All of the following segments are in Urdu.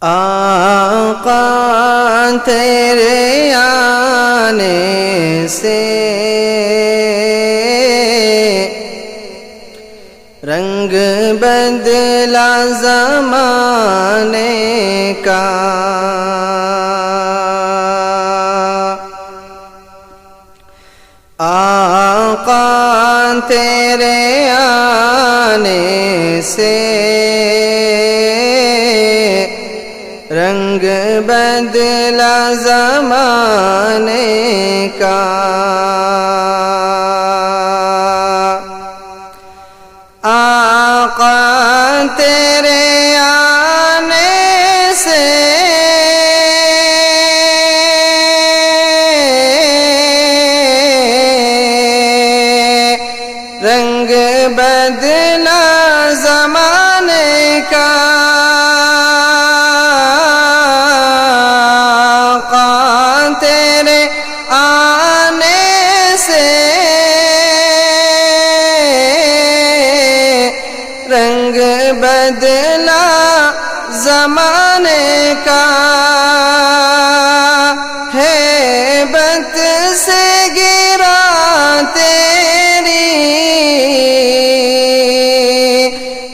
آقا تیرے آنے سے رنگ بدلا زمانے کا، آقا تیرے آنے سے رنگ بدلا زمانے کا، آقا تیرے آنے سے رنگ بدلا زمانے کا، آقا تیرے آنے سے رنگ بدلا زمانے کا، ہیبت سے گرا تیری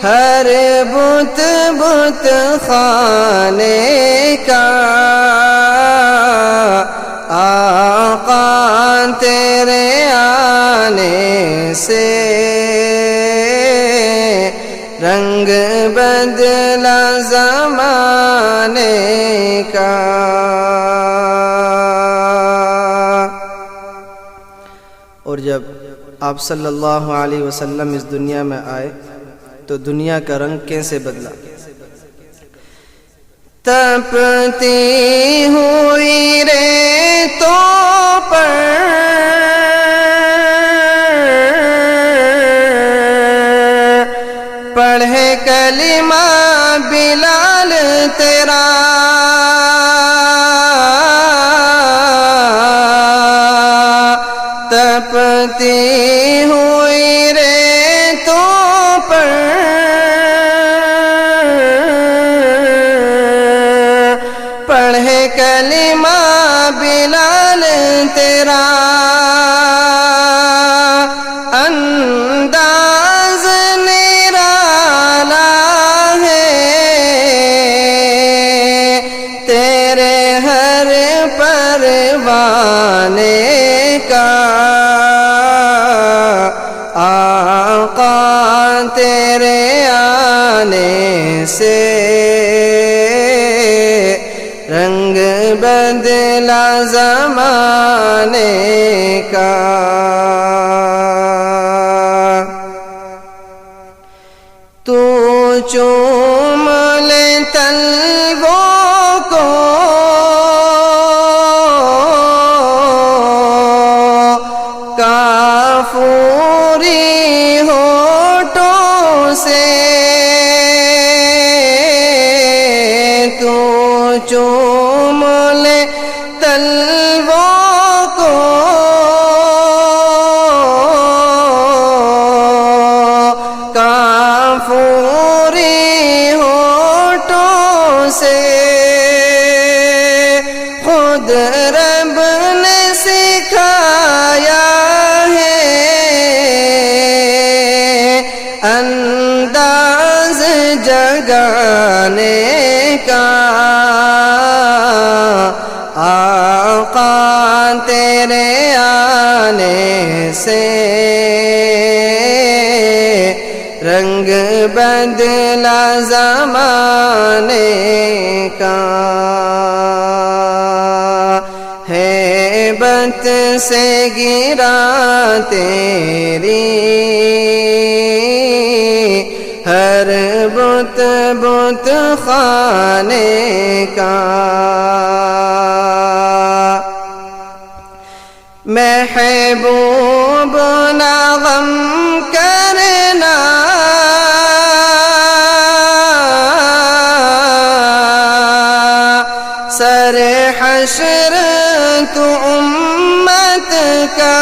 ہر بت بت خانے کا، آقا تیرے آنے سے رنگ بدلا زمانے کا۔ اور جب آپ صلی اللہ علیہ وسلم اس دنیا میں آئے تو دنیا کا رنگ کیسے بدلا؟ تپتی ہوئی ریتوں پر پڑھے کلمہ بلال تیرا، تپتی ہوئی ریتوں پر پڑھے کلمہ بلال تیرا، انداز نرالا ہے تیرے ہر پروانے کا، آقا تیرے آنے سے رنگ بدلا زمانے کا، تو چوم لے طلبوں کو کافوری ہونٹوں سے، تو چوم لے طلبوں کو کافوری ہونٹوں سے، خود رب نے سکھایا ہے انداز جگانے کا، آقا تیرے آنے سے رنگ بدلا زمانے کا، ہیبت سے گرا تیری ہر بت بت خانے کا، محبوب نہ غم کرنا سر حشر تو امت کا،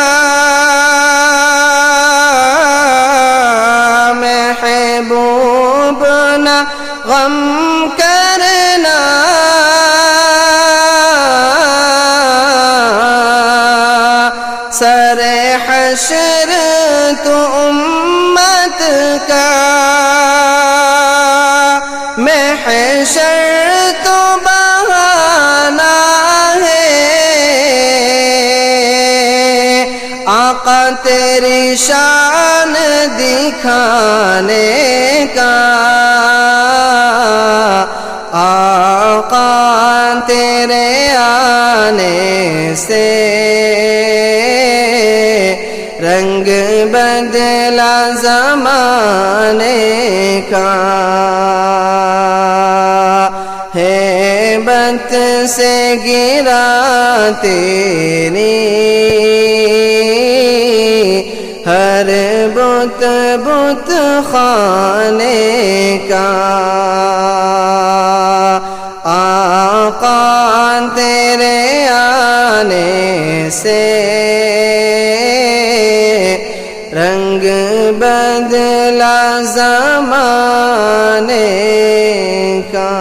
محبوب نہ غم کرنا سر حشر تو امت کا، محشر تو بہانہ ہے، آقا تیری شان دکھانے کا، آقا تیرے آنے سے رنگ بدلا زمانے کا، ہیبت سے گرا تیری ہر بت بت خانے کا، آقا تیرے آنے سے رنگ بدلا زمانے کا۔